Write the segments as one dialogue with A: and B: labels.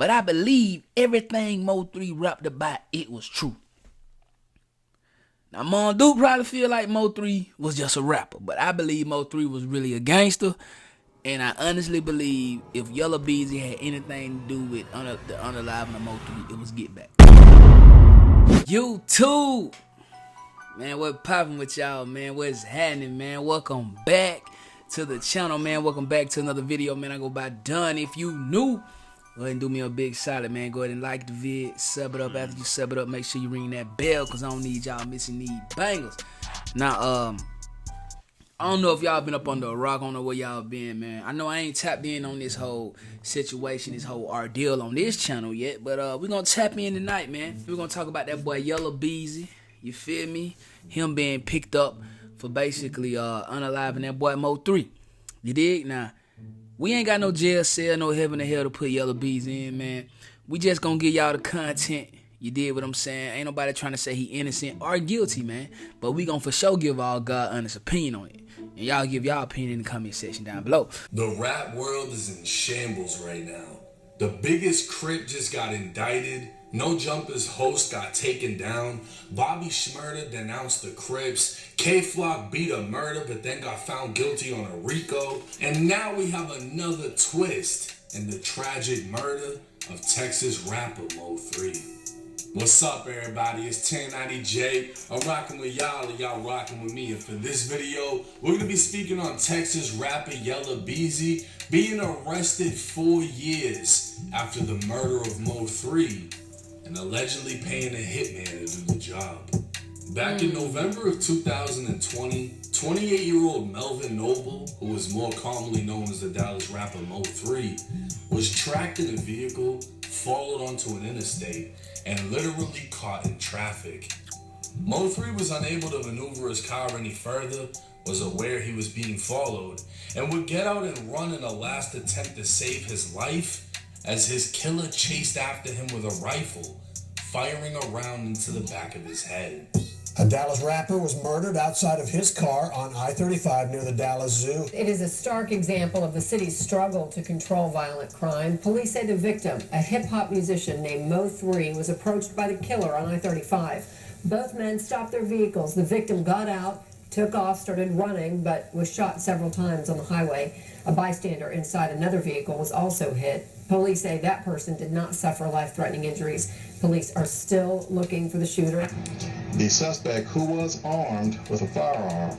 A: But I believe everything MO3 rapped about, it was true. Now, Mom Duke probably feel like MO3 was just a rapper, but I believe MO3 was really a gangster. And I honestly believe if Yella Beezy had anything to do with the unaliving of MO3, it was Get Back. YouTube! Man, what poppin' with y'all, man? What's happening, man? Welcome back to the channel, man. Welcome back to another video, man. I go by Done. If you new, go ahead and do me a big solid, man. Go ahead and like the vid, sub it up. After you sub it up, make sure you ring that bell, because I don't need y'all missing these bangers. Now, I don't know if y'all been up under a rock. I don't know where y'all been, man. I know I ain't tapped in on this whole situation, this whole ordeal on this channel yet, but we're going to tap in tonight, man. We're going to talk about that boy Yella Beezy. You feel me? Him being picked up for basically unaliving that boy MO3. You dig? Now, we ain't got no jail cell, no heaven or hell to put Yella Beezy in, man. We just gonna give y'all the content. You dig what I'm saying? Ain't nobody trying to say he innocent or guilty, man. But we gonna for sure give all God honest opinion on it. And y'all give y'all opinion in the comment section down below.
B: The rap world is in shambles right now. The biggest Crip just got indicted. No Jumpers host got taken down. Bobby Shmurda denounced the Crips. K-Flock beat a murder but then got found guilty on a RICO. And now we have another twist in the tragic murder of Texas rapper MO3. What's up, everybody? It's 1090J. I'm rocking with y'all and y'all rocking with me. And for this video, we're going to be speaking on Texas rapper Yella Beezy being arrested 4 years after the murder of MO3 and allegedly paying a hitman to do the job. Back in November of 2020, 28-year-old Melvin Noble, who is more commonly known as the Dallas rapper MO3, was tracked in a vehicle, followed onto an interstate, and literally caught in traffic. MO3 was unable to maneuver his car any further, was aware he was being followed, and would get out and run in a last attempt to save his life as his killer chased after him with a rifle, firing a round into the back of his head.
C: A Dallas rapper was murdered outside of his car on I-35 near the Dallas Zoo.
D: It is a stark example of the city's struggle to control violent crime. Police say the victim, a hip-hop musician named MO3, was approached by the killer on I-35. Both men stopped their vehicles. The victim got out, took off, started running, but was shot several times on the highway. A bystander inside another vehicle was also hit. Police say that person did not suffer life-threatening injuries. Police are still looking for the shooter.
E: The suspect, who was armed with a firearm,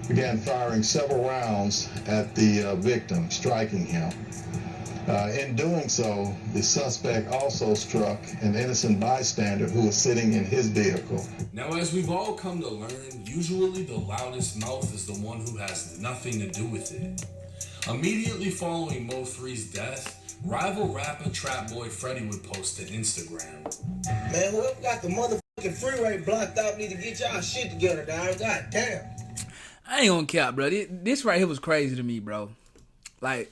E: began firing several rounds at the victim, striking him. In doing so, the suspect also struck an innocent bystander who was sitting in his vehicle.
B: Now, as we've all come to learn, usually the loudest mouth is the one who has nothing to do with it. Immediately following MO3's death, rival rapper Trap Boy Freddy would post to Instagram.
F: Man, whoever got the motherfucking freeway blocked out need to get y'all shit together, dog. God damn.
A: I ain't gonna cap, bro. This right here was crazy to me, bro. Like,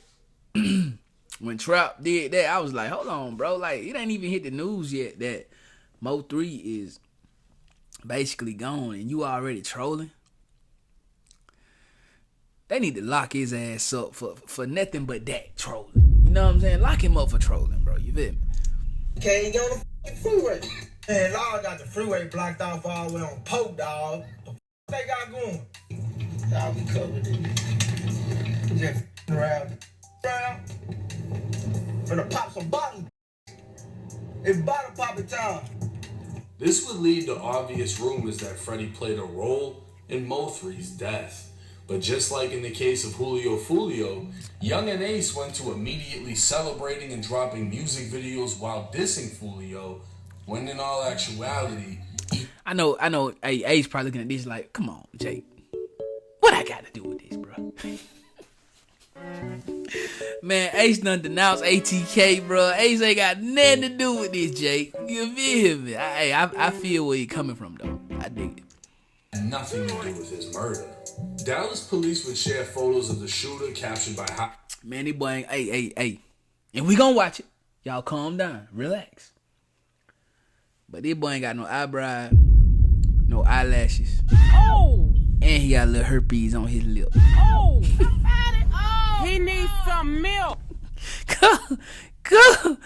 A: when Trap did that, I was like, hold on, bro. Like, it ain't even hit the news yet that MO3 is basically gone and you already trolling. They need to lock his ass up for nothing but that, trolling. You know what I'm saying? Lock him up for trolling, bro. You feel me?
F: Can't get on the freeway. Man, Lord got the freeway blocked off all the way on Pope, dog. The they got going? Y'all be covered in it. Just around. Finna pop some bottles. It's bottle popping time.
B: This would lead to obvious rumors that Freddy played a role in MO3's death. But just like in the case of Julio Fulio, Young and Ace went to immediately celebrating and dropping music videos while dissing Fulio, when in all actuality,
A: I know, hey, Ace probably looking at this like, come on, Jake. What I got to do with this, bro? Man, Ace done denounced ATK, bro. Ace ain't got nothing to do with this, Jake. You feel me? I feel where you're coming from, though. I dig it.
B: Nothing to do with his murder. Dallas police would share photos of the shooter captured by
A: Man, they boy, hey. And we gonna watch it. Y'all calm down. Relax. But this boy ain't got no eyebrow, no eyelashes.
G: Oh!
A: And he got a little herpes on his lip.
G: Oh! He needs some milk.
A: Go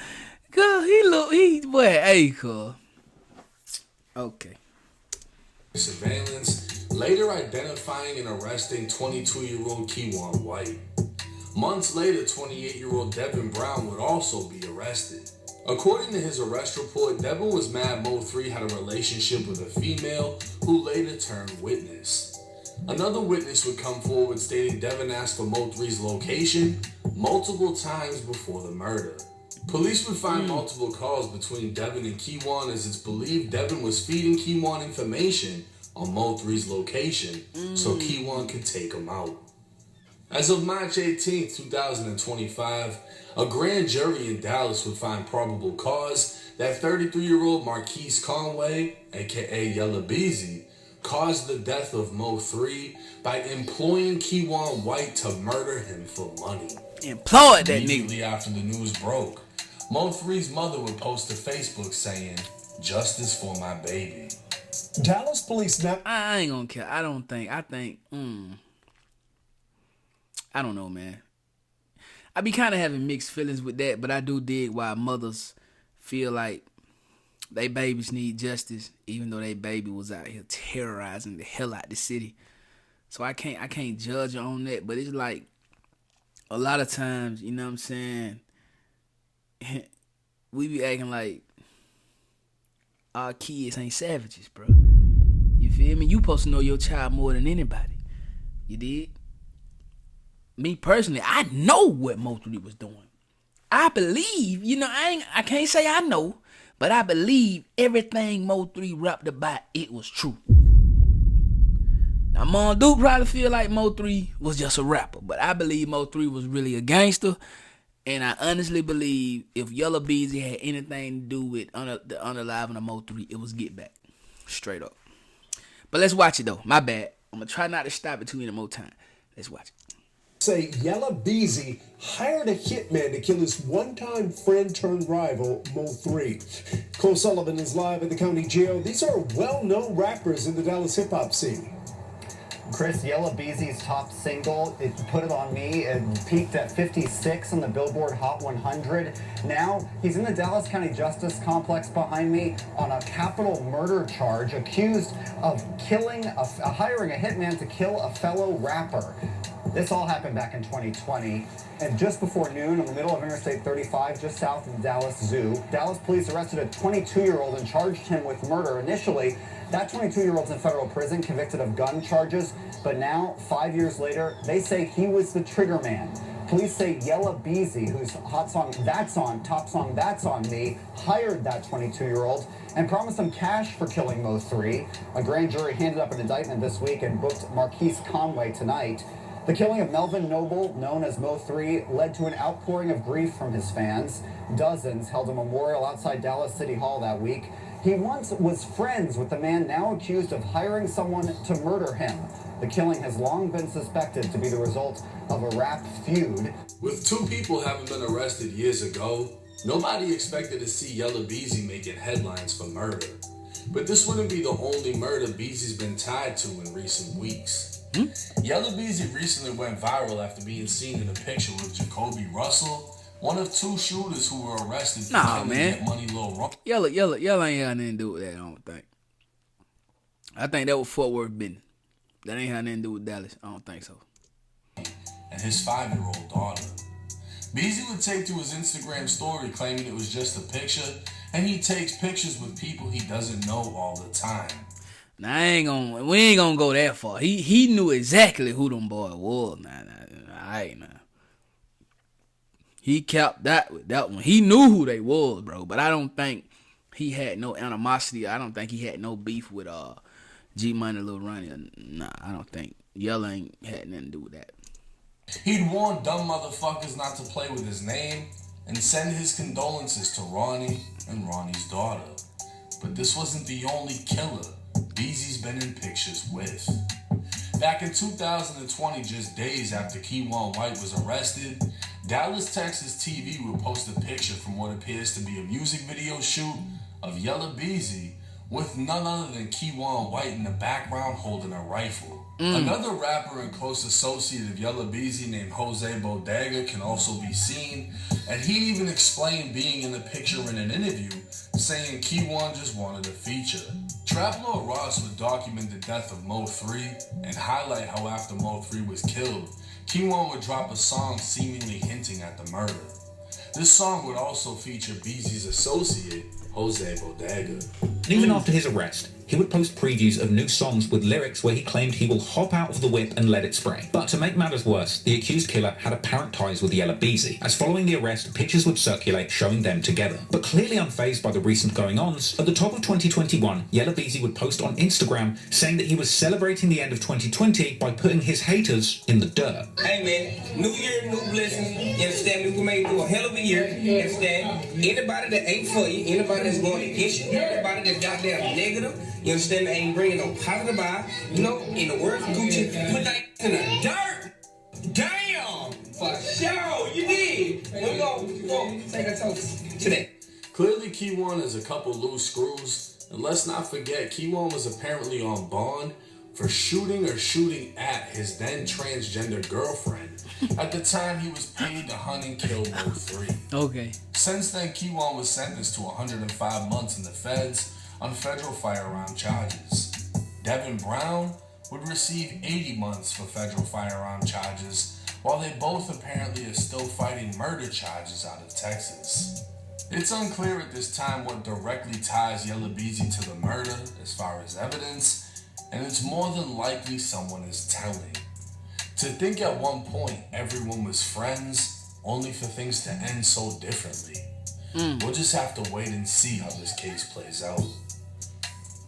A: boy, hey, cool. Okay.
B: Surveillance, later identifying and arresting 22-year-old Keywan White. Months later, 28-year-old Devin Brown would also be arrested. According to his arrest report, Devin was mad MO3 had a relationship with a female who later turned witness. Another witness would come forward stating Devin asked for MO3's location multiple times before the murder. Police would find multiple calls between Devin and Keywan, as it's believed Devin was feeding Keywan information on MO3's location so Keywan could take him out. As of March 18, 2025, a grand jury in Dallas would find probable cause that 33-year-old Marquise Conway, aka Yella Beezy, caused the death of MO3 by employing Keywan White to murder him for money.
A: Employed that nigga.
B: Immediately after the news broke, MO3's mother would post to Facebook saying, "Justice for my baby."
C: Dallas police now.
A: I ain't gonna care. I don't know, man. I be kind of having mixed feelings with that, but I do dig why mothers feel like they babies need justice, even though they baby was out here terrorizing the hell out the city. So I can't judge her on that, but it's like a lot of times, you know what I'm saying, we be acting like our kids ain't savages, bro. You feel me? You supposed to know your child more than anybody. You did? Me personally, I know what MO3 was doing. I believe, I can't say I know, but I believe everything MO3 rapped about, it was true. Now, Mom Duke probably feel like MO3 was just a rapper, but I believe MO3 was really a gangster, and I honestly believe if Yella Beezy had anything to do with the unaliving of MO3, it was Get Back. Straight up. But let's watch it, though. My bad. I'm going to try not to stop it too many more time. Let's watch it.
C: Say Yella Beezy hired a hitman to kill his one-time friend turned rival, MO3. Cole Sullivan is live at the county jail. These are well-known rappers in the Dallas hip-hop scene.
G: Chris, Yella Beezy's top single, It Put It On Me, it peaked at 56 on the Billboard Hot 100. Now, he's in the Dallas County Justice Complex behind me on a capital murder charge, accused of hiring a hitman to kill a fellow rapper. This all happened back in 2020, and just before noon, in the middle of Interstate 35, just south of the Dallas Zoo, Dallas police arrested a 22-year-old and charged him with murder. Initially, that 22-year-old's in federal prison, convicted of gun charges, but now, 5 years later, they say he was the trigger man. Police say Yella Beezy, whose hot song That's On, top song That's On Me, hired that 22-year-old and promised him cash for killing MO3. A grand jury handed up an indictment this week and booked Marquise Conway tonight. The killing of Melvin Noble, known as MO3, led to an outpouring of grief from his fans. Dozens held a memorial outside Dallas City Hall that week. He once was friends with the man now accused of hiring someone to murder him. The killing has long been suspected to be the result of a rap feud.
B: With two people having been arrested years ago, nobody expected to see Yella Beezy making headlines for murder. But this wouldn't be the only murder Beezy's been tied to in recent weeks. Yella Beezy recently went viral after being seen in a picture with Jacoby Russell, one of two shooters who were arrested for killing that Money Lil Ron.
A: Yella ain't had nothing to do with that, I don't think. I think that was Fort Worth business. That ain't had nothing to do with Dallas. I don't think so.
B: And his 5-year-old daughter. Beezy would take to his Instagram story claiming it was just a picture, and he takes pictures with people he doesn't know all the time.
A: Now we ain't gonna go that far. He knew exactly who them boys was. Nah. He kept that with that one. He knew who they was, bro. But I don't think he had no animosity. I don't think he had no beef with G Money, Lil Ronnie. Nah, I don't think Yella ain't had nothing to do with that.
B: He'd warned dumb motherfuckers not to play with his name and send his condolences to Ronnie and Ronnie's daughter. But this wasn't the only killer Beezy's been in pictures with. Back in 2020, just days after Keywan White was arrested, Dallas, Texas TV would post a picture from what appears to be a music video shoot of Yella Beezy with none other than Keywan White in the background holding a rifle. Another rapper and close associate of Yella Beezy named Jose Bodega can also be seen, and he even explained being in the picture in an interview, saying Key One just wanted a feature. Trap Lord Ross would document the death of MO3 and highlight how after MO3 was killed, Key One would drop a song seemingly hinting at the murder. This song would also feature Beezy's associate, Jose Bodega.
H: Even after his arrest, he would post previews of new songs with lyrics where he claimed he will hop out of the whip and let it spray. But to make matters worse, the accused killer had apparent ties with Yella Beezy, as following the arrest, pictures would circulate showing them together. But clearly unfazed by the recent going-ons, at the top of 2021, Yella Beezy would post on Instagram saying that he was celebrating the end of 2020 by putting his haters in the dirt.
I: Hey man, new year, new blessings. You understand me? We made through a hell of a year. You understand? Anybody that ain't for you, anybody that's going against you, anybody that's goddamn negative, you understand me? Ain't bringing no positive vibe. You know, in the words of Gucci, put that in the dirt. Damn! For sure, you did. We go take a toast today.
B: Clearly, Key One is a couple loose screws, and let's not forget, Key One was apparently on bond for shooting at his then transgender girlfriend at the time he was paid to hunt and kill MO3.
A: Okay.
B: Since then, Key One was sentenced to 105 months in the feds on federal firearm charges. Devin Brown would receive 80 months for federal firearm charges, while they both apparently are still fighting murder charges out of Texas. It's unclear at this time what directly ties Yella Beezy to the murder as far as evidence, and it's more than likely someone is telling. To think at one point everyone was friends, only for things to end so differently. We'll just have to wait and see how this case plays out.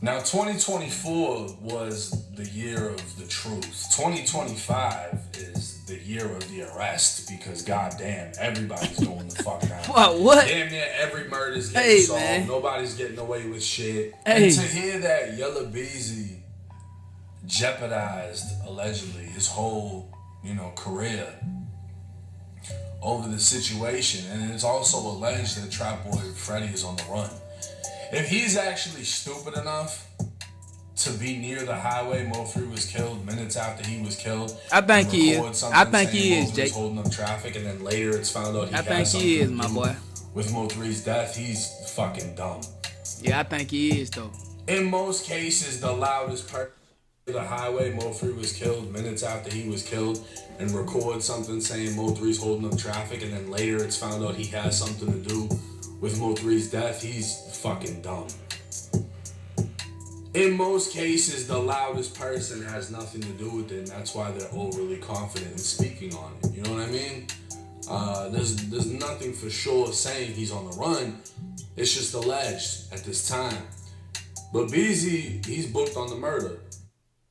B: Now, 2024 was the year of the truth. 2025 is the year of the arrest because goddamn, everybody's going the fuck down.
A: What?
B: Damn near every murder's getting solved. Man. Nobody's getting away with shit. And to hear that Yella Beezy jeopardized, allegedly, his whole, career over the situation. And it's also alleged that Trap Boy Freddy is on the run. If he's actually stupid enough to be near the highway MO3 was killed, minutes after he was killed,
A: I think he is. I think he is, Jake.
B: Holding up traffic, and then later it's found out
A: I think he is, my boy.
B: With MO3's death, he's fucking dumb.
A: Yeah, I think he is, though.
B: In most cases, the loudest person the highway MO3 was killed, minutes after he was killed, and record something saying MO3's holding up traffic, and then later it's found out he has something to do with MO3's death, he's fucking dumb. In most cases, the loudest person has nothing to do with it, and that's why they're overly confident in speaking on it. You know what I mean? There's nothing for sure saying he's on the run. It's just alleged at this time. But Beezy, he's booked on the murder.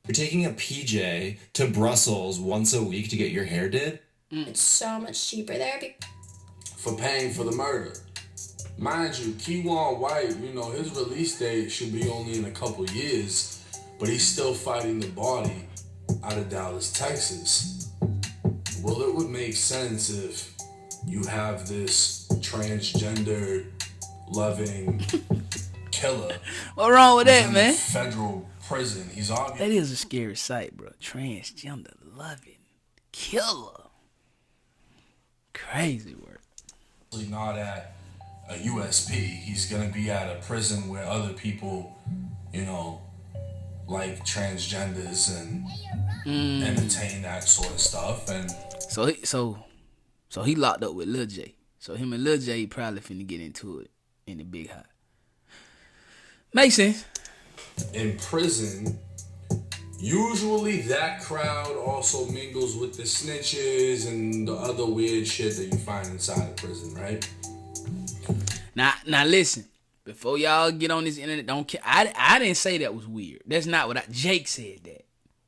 J: You're taking a PJ to Brussels once a week to get your hair did?
K: It's so much cheaper there.
B: For paying for the murder. Mind you, Keywan White, his release date should be only in a couple years, but he's still fighting the body out of Dallas, Texas. Well, it would make sense if you have this transgender loving killer.
A: What wrong with that, man?
B: Federal prison. He's obviously.
A: That is a scary sight, bro. Transgender loving killer. Crazy work.
B: Not at a USP. He's gonna be at a prison where other people, like transgenders and entertain that sort of stuff. And so he locked up with Lil J. So him and Lil J probably finna get into it in the big hot. Makes sense. In prison, usually that crowd also mingles with the snitches and the other weird shit that you find inside of prison, right? Now listen. Before y'all get on this internet, don't care. I didn't say that was weird. That's not what Jake said that.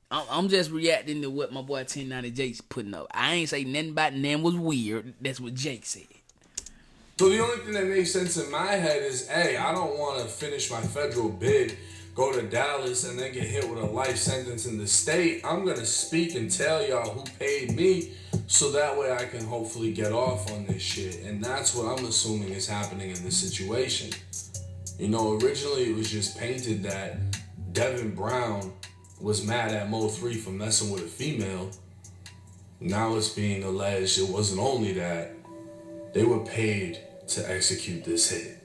B: I'm just reacting to what my boy 1090 Jake's putting up. I ain't say nothing about them was weird. That's what Jake said. So the only thing that makes sense in my head is, hey, I don't want to finish my federal bid, go to Dallas, and then get hit with a life sentence in the state. I'm going to speak and tell y'all who paid me so that way I can hopefully get off on this shit. And that's what I'm assuming is happening in this situation. Originally it was just painted that Devin Brown was mad at MO3 for messing with a female. Now it's being alleged it wasn't only that. They were paid to execute this hit.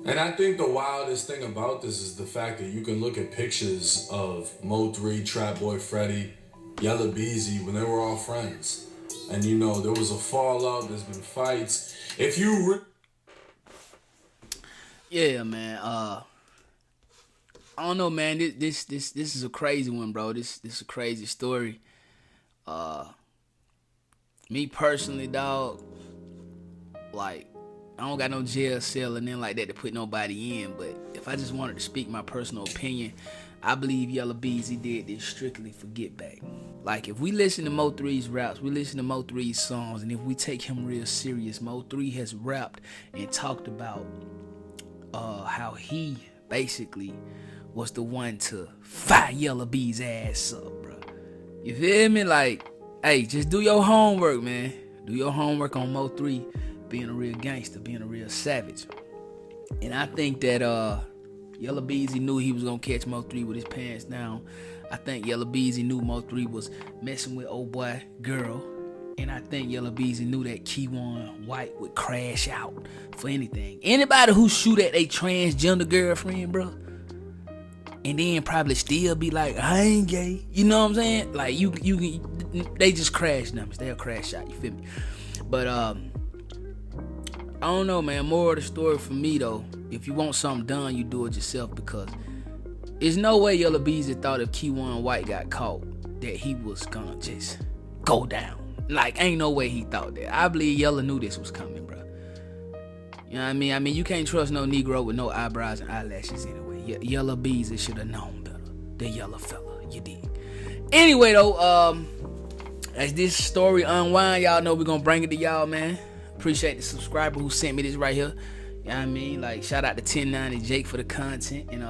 B: And I think the wildest thing about this is the fact that you can look at pictures of MO3, Trap Boy Freddy, Yella Beezy when they were all friends. And you know, there was a fallout, there's been fights. If you
A: Yeah, man. I don't know, man. This is a crazy one, bro. This is a crazy story. Me personally, dog, like, I don't got no jail cell or nothing like that to put nobody in, but if I just wanted to speak my personal opinion, I believe Yella Beezy did this strictly for get back. Like, if we listen to Mo3's raps, we listen to Mo3's songs, and if we take him real serious, Mo3 has rapped and talked about how he basically was the one to fire Yella Beezy's ass up, bro. You feel me? Like, hey, just do your homework, man. Do your homework on Mo3 being a real gangster, being a real savage. And I think that Yella Beezy knew he was gonna catch Mo3 with his pants down. I think Yella Beezy knew Mo3 was messing with old boy girl. And I think Yella Beezy knew that Keyone White would crash out for anything. Anybody who shoot at a transgender girlfriend, bro, and then probably still be like, I ain't gay. You know what I'm saying? Like, they just crash numbers. They'll crash out. You feel me? But I don't know, man. More of the story for me, though, if you want something done, you do it yourself, because there's no way Yella Beezy thought if Keyone White got caught that he was gonna just go down. Like, ain't no way he thought that. I believe Yella knew this was coming, bro. You know what I mean? I mean, you can't trust no Negro with no eyebrows and eyelashes anyway. Yella Beezy should have known better. The Yella fella, you did. Anyway, though, as this story unwind, y'all know we're gonna bring it to y'all, man. Appreciate the subscriber who sent me this right here. You know what I mean? Like, shout out to 1090 Jake for the content. And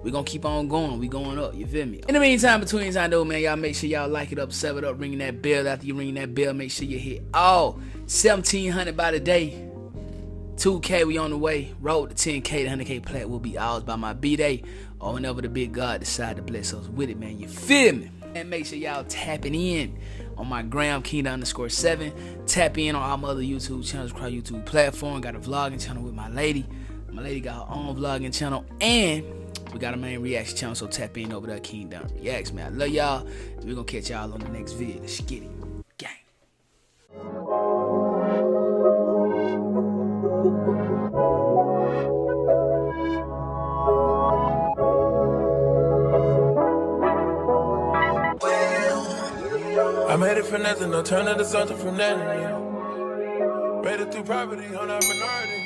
A: we're gonna keep on going. We going up, you feel me? In the meantime, between time though, man, y'all make sure y'all like it up, sub it up, ringing that bell. After you ring that bell, make sure you hit all 1,700 by the day. 2K, we on the way. Road to 10K, the 100K plat will be ours by my B-Day, or whenever the big God decide to bless us with it, man. You feel me? And make sure y'all tapping in on my gram, Kingdom_7. Tap in on all my other YouTube channels across YouTube platform. Got a vlogging channel with my lady. My lady got her own vlogging channel, and we got a main reaction channel, so tap in over there, Kingdom Reacts, man. I love y'all. We're gonna catch y'all on the next video. Let's get it. Gang.
L: I made it for nothing, no turn to something from nothing, yeah. Made it through poverty, on a minority.